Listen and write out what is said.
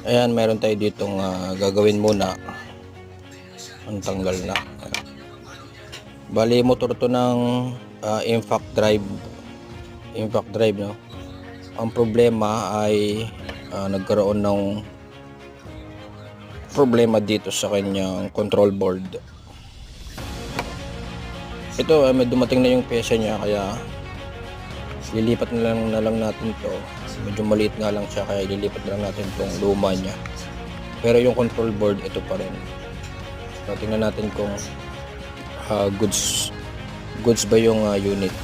Ayan, meron tayo ditong gagawin muna. Ang tanggal na. Bali, motor to ng impact drive. Impact drive, no? Ang problema ay nagkaroon ng problema dito sa kanyang control board. Ito, may dumating na yung pyesa niya, kaya lilipat na lang natin to. Medyo maliit nga lang siya, kaya lilipat na lang natin tong luma niya. Pero yung control board, ito pa rin. So, tingnan natin kung goods ba yung unit.